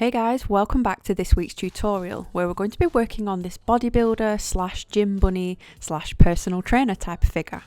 Hey guys, welcome back to this week's tutorial where we're going to be working on this bodybuilder slash gym bunny slash personal trainer type of figure.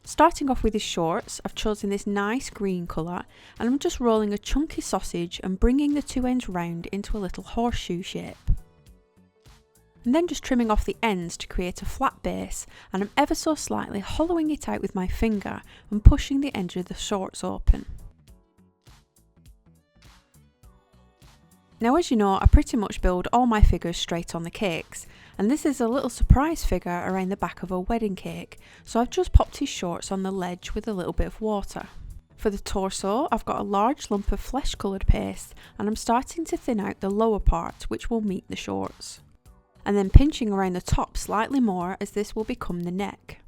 Starting off with his shorts, I've chosen this nice green colour and I'm just rolling a chunky sausage and bringing the two ends round into a little horseshoe shape. And then just trimming off the ends to create a flat base, and I'm ever so slightly hollowing it out with my finger and pushing the edge of the shorts open. Now, as you know, I pretty much build all my figures straight on the cakes, and this is a little surprise figure around the back of a wedding cake, so I've just popped his shorts on the ledge with a little bit of water. For the torso, I've got a large lump of flesh coloured paste, and I'm starting to thin out the lower part, which will meet the shorts. And then pinching around the top slightly more, as this will become the neck.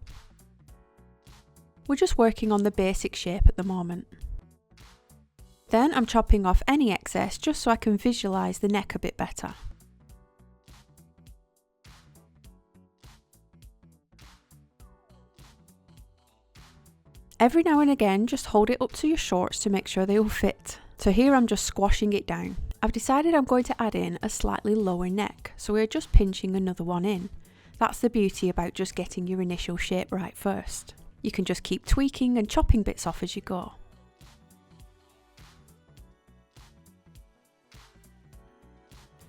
We're just working on the basic shape at the moment. Then I'm chopping off any excess just so I can visualise the neck a bit better. Every now and again, just hold it up to your shorts to make sure they all fit. So here I'm just squashing it down. I've decided I'm going to add in a slightly lower neck, so we're just pinching another one in. That's the beauty about just getting your initial shape right first. You can just keep tweaking and chopping bits off as you go.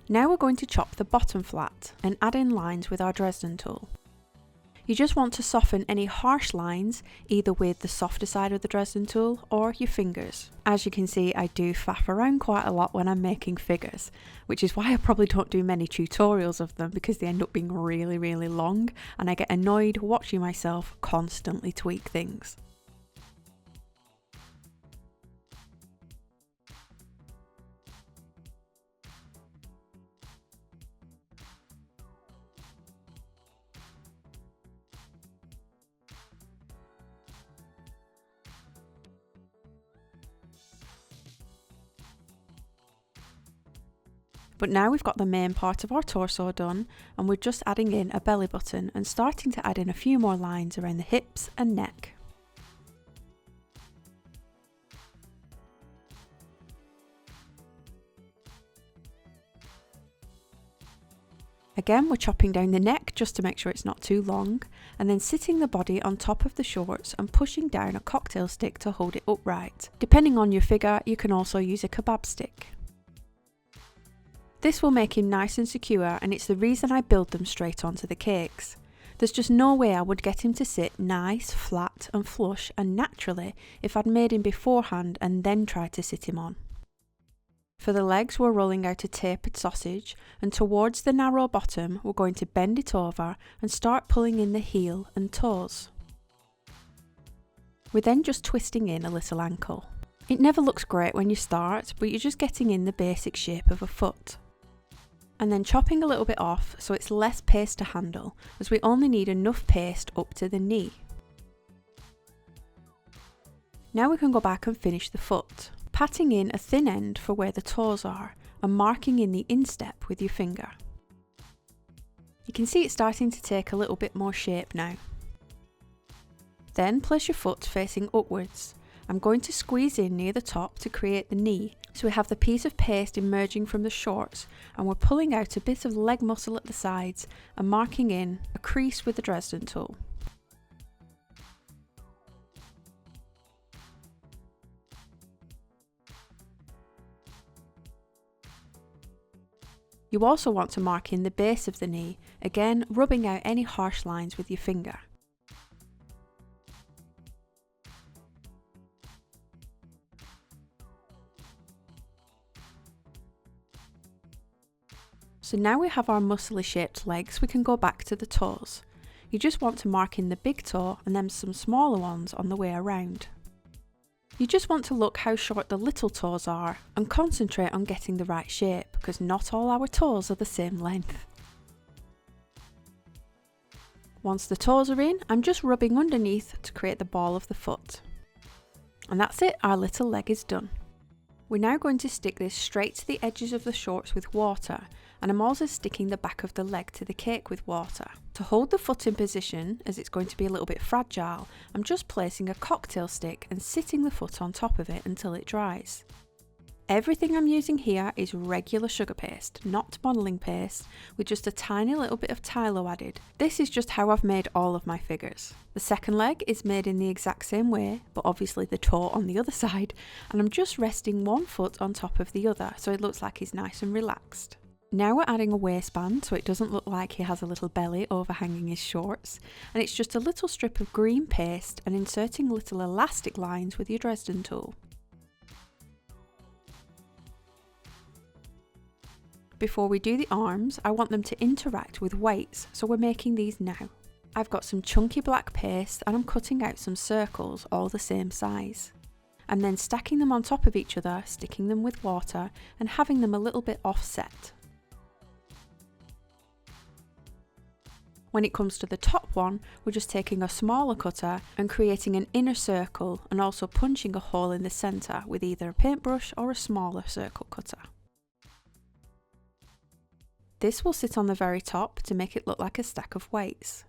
Now we're going to chop the bottom flat and add in lines with our Dresden tool. You just want to soften any harsh lines either with the softer side of the Dresden tool or your fingers. As you can see, I do faff around quite a lot when I'm making figures, which is why I probably don't do many tutorials of them, because they end up being really long and I get annoyed watching myself constantly tweak things. But now we've got the main part of our torso done, and we're just adding in a belly button and starting to add in a few more lines around the hips and neck. Again, we're chopping down the neck just to make sure it's not too long, and then sitting the body on top of the shorts and pushing down a cocktail stick to hold it upright. Depending on your figure, you can also use a kebab stick. This will make him nice and secure, and it's the reason I build them straight onto the cakes. There's just no way I would get him to sit nice, flat and flush and naturally if I'd made him beforehand and then tried to sit him on. For the legs, we're rolling out a tapered sausage, and towards the narrow bottom we're going to bend it over and start pulling in the heel and toes. We're then just twisting in a little ankle. It never looks great when you start, but you're just getting in the basic shape of a foot. And then chopping a little bit off so it's less paste to handle, as we only need enough paste up to the knee. Now we can go back and finish the foot, patting in a thin end for where the toes are and marking in the instep with your finger. You can see it's starting to take a little bit more shape now. Then place your foot facing upwards. I'm going to squeeze in near the top to create the knee, so we have the piece of paste emerging from the shorts, and we're pulling out a bit of leg muscle at the sides and marking in a crease with the Dresden tool. You also want to mark in the base of the knee, again rubbing out any harsh lines with your finger. So now we have our muscly shaped legs, we can go back to the toes. You just want to mark in the big toe and then some smaller ones on the way around. You just want to look how short the little toes are and concentrate on getting the right shape, because not all our toes are the same length. Once the toes are in, I'm just rubbing underneath to create the ball of the foot. And that's it, our little leg is done. We're now going to stick this straight to the edges of the shorts with water, and I'm also sticking the back of the leg to the cake with water. To hold the foot in position, as it's going to be a little bit fragile, I'm just placing a cocktail stick and sitting the foot on top of it until it dries. Everything I'm using here is regular sugar paste, not modelling paste, with just a tiny little bit of Tylo added. This is just how I've made all of my figures. The second leg is made in the exact same way, but obviously the toe on the other side, and I'm just resting one foot on top of the other so it looks like he's nice and relaxed. Now we're adding a waistband so it doesn't look like he has a little belly overhanging his shorts, and it's just a little strip of green paste and inserting little elastic lines with your Dresden tool. Before we do the arms, I want them to interact with weights, so we're making these now. I've got some chunky black paste and I'm cutting out some circles, all the same size. I'm then stacking them on top of each other, sticking them with water and having them a little bit offset. When it comes to the top one, we're just taking a smaller cutter and creating an inner circle and also punching a hole in the centre with either a paintbrush or a smaller circle cutter. This will sit on the very top to make it look like a stack of weights.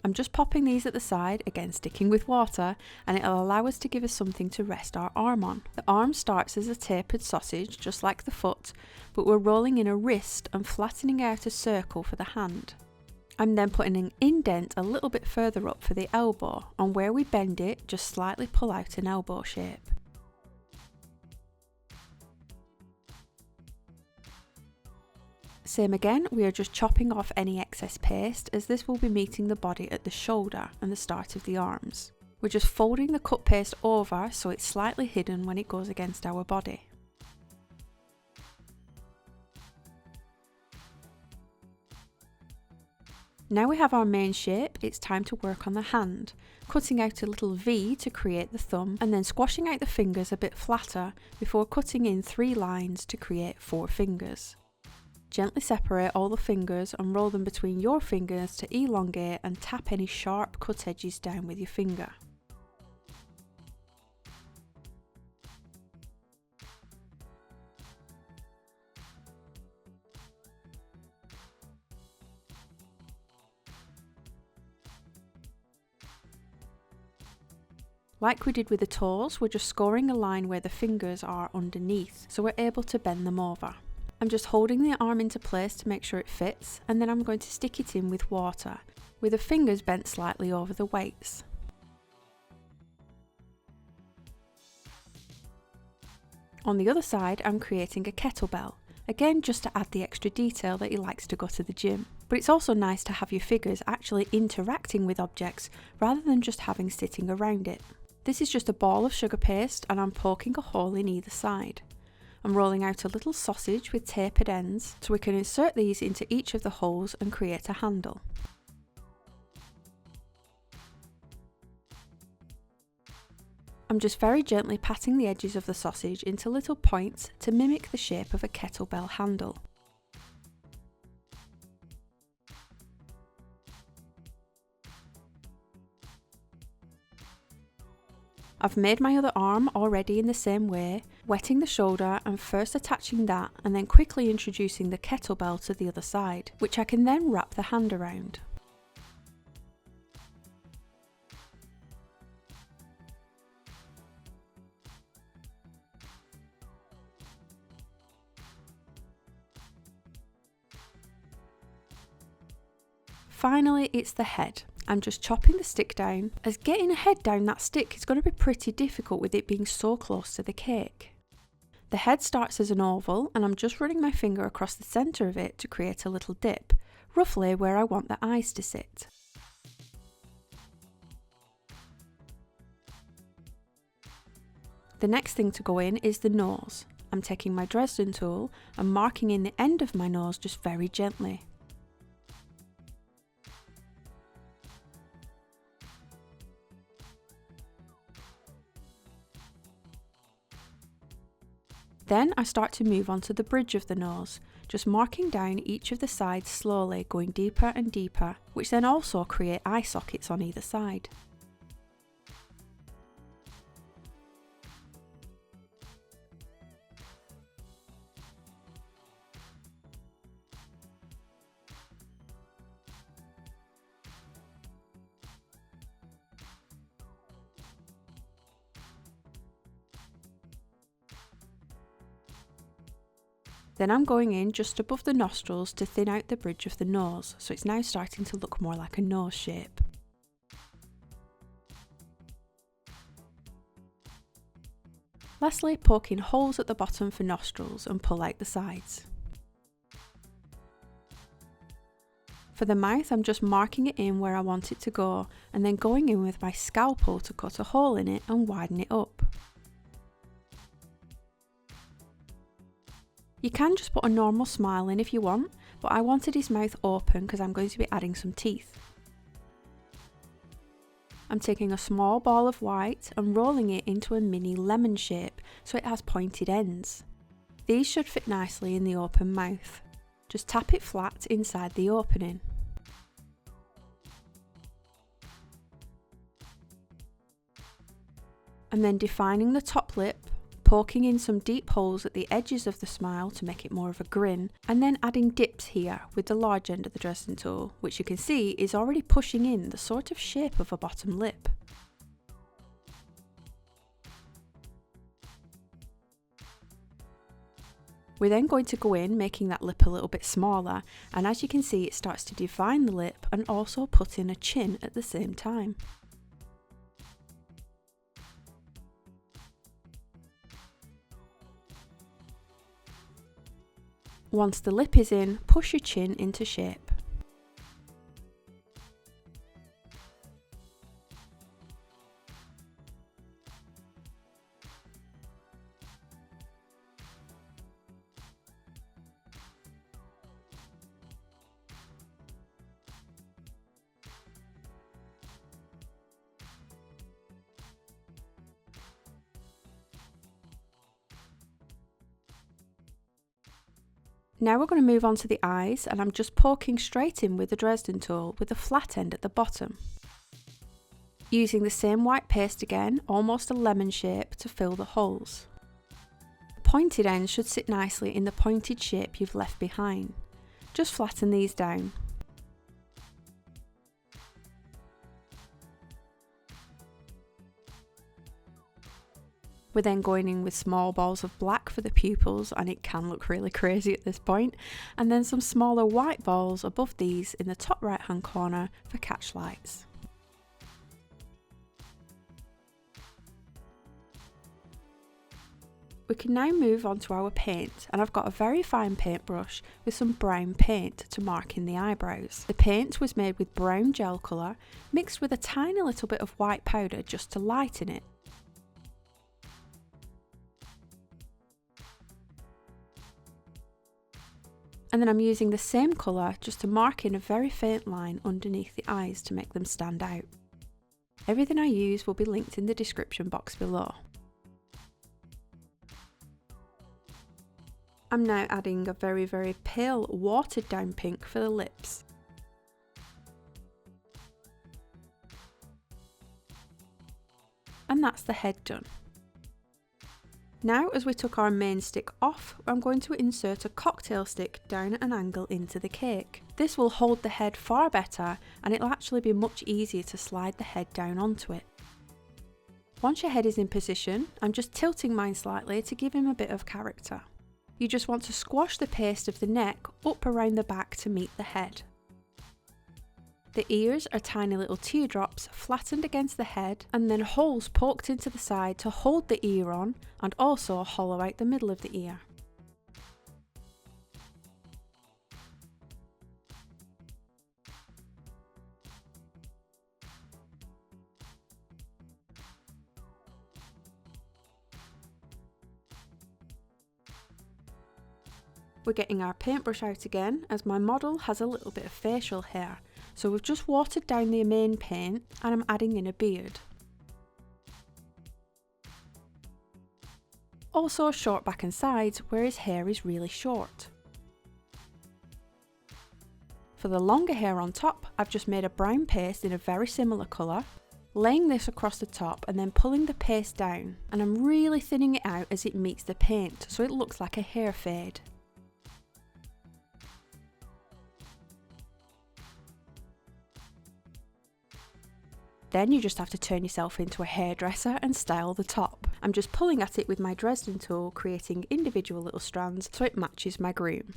I'm just popping these at the side, again sticking with water, and it'll allow us to give us something to rest our arm on. The arm starts as a tapered sausage, just like the foot, but we're rolling in a wrist and flattening out a circle for the hand. I'm then putting an indent a little bit further up for the elbow, and where we bend it, just slightly pull out an elbow shape. Same again, we are just chopping off any excess paste as this will be meeting the body at the shoulder and the start of the arms. We're just folding the cut paste over so it's slightly hidden when it goes against our body. Now we have our main shape, it's time to work on the hand, cutting out a little V to create the thumb and then squashing out the fingers a bit flatter before cutting in 3 lines to create 4 fingers. Gently separate all the fingers and roll them between your fingers to elongate and tap any sharp cut edges down with your finger. Like we did with the toes, we're just scoring a line where the fingers are underneath, so we're able to bend them over. I'm just holding the arm into place to make sure it fits, and then I'm going to stick it in with water, with the fingers bent slightly over the weights. On the other side, I'm creating a kettlebell, again just to add the extra detail that he likes to go to the gym. But it's also nice to have your figures actually interacting with objects rather than just having sitting around it. This is just a ball of sugar paste and I'm poking a hole in either side. I'm rolling out a little sausage with tapered ends so we can insert these into each of the holes and create a handle. I'm just very gently patting the edges of the sausage into little points to mimic the shape of a kettlebell handle. I've made my other arm already in the same way, wetting the shoulder and first attaching that and then quickly introducing the kettlebell to the other side, which I can then wrap the hand around. Finally, it's the head. I'm just chopping the stick down, as getting a head down that stick is going to be pretty difficult with it being so close to the cake. The head starts as an oval and I'm just running my finger across the centre of it to create a little dip, roughly where I want the eyes to sit. The next thing to go in is the nose. I'm taking my Dresden tool and marking in the end of my nose just very gently. Then I start to move on to the bridge of the nose, just marking down each of the sides slowly, going deeper and deeper, which then also create eye sockets on either side. Then I'm going in just above the nostrils to thin out the bridge of the nose, so it's now starting to look more like a nose shape. Lastly, poke in holes at the bottom for nostrils and pull out the sides. For the mouth, I'm just marking it in where I want it to go and then going in with my scalpel to cut a hole in it and widen it up. You can just put a normal smile in if you want, but I wanted his mouth open because I'm going to be adding some teeth. I'm taking a small ball of white and rolling it into a mini lemon shape so it has pointed ends. These should fit nicely in the open mouth. Just tap it flat inside the opening. And then defining the top lip, poking in some deep holes at the edges of the smile to make it more of a grin, and then adding dips here with the large end of the Dresden tool, which you can see is already pushing in the sort of shape of a bottom lip. We're then going to go in making that lip a little bit smaller, and as you can see it starts to define the lip and also put in a chin at the same time. Once the lip is in, push your chin into shape. Now we're going to move on to the eyes, and I'm just poking straight in with the Dresden tool with a flat end at the bottom. Using the same white paste again, almost a lemon shape to fill the holes. The pointed ends should sit nicely in the pointed shape you've left behind. Just flatten these down. We're then going in with small balls of black for the pupils, and it can look really crazy at this point, and then some smaller white balls above these in the top right hand corner for catch lights. We can now move on to our paint, and I've got a very fine paintbrush with some brown paint to mark in the eyebrows. The paint was made with brown gel colour mixed with a tiny little bit of white powder just to lighten it. And then I'm using the same colour just to mark in a very faint line underneath the eyes to make them stand out. Everything I use will be linked in the description box below. I'm now adding a very pale watered down pink for the lips. And that's the head done. Now, as we took our main stick off, I'm going to insert a cocktail stick down at an angle into the cake. This will hold the head far better, and it'll actually be much easier to slide the head down onto it. Once your head is in position, I'm just tilting mine slightly to give him a bit of character. You just want to squash the paste of the neck up around the back to meet the head. The ears are tiny little teardrops flattened against the head, and then holes poked into the side to hold the ear on and also hollow out the middle of the ear. We're getting our paintbrush out again, as my model has a little bit of facial hair, so we've just watered down the main paint and I'm adding in a beard. Also short back and sides where his hair is really short. For the longer hair on top, I've just made a brown paste in a very similar colour, laying this across the top and then pulling the paste down, and I'm really thinning it out as it meets the paint so it looks like a hair fade. Then you just have to turn yourself into a hairdresser and style the top. I'm just pulling at it with my Dresden tool, creating individual little strands so it matches my groom.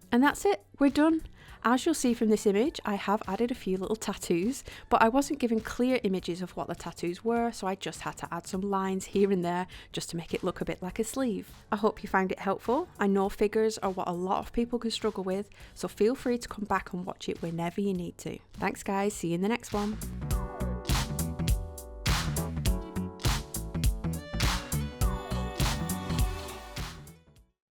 And that's it, we're done. As you'll see from this image, I have added a few little tattoos, but I wasn't given clear images of what the tattoos were, so I just had to add some lines here and there just to make it look a bit like a sleeve. I hope you found it helpful. I know figures are what a lot of people can struggle with, so feel free to come back and watch it whenever you need to. Thanks guys, see you in the next one.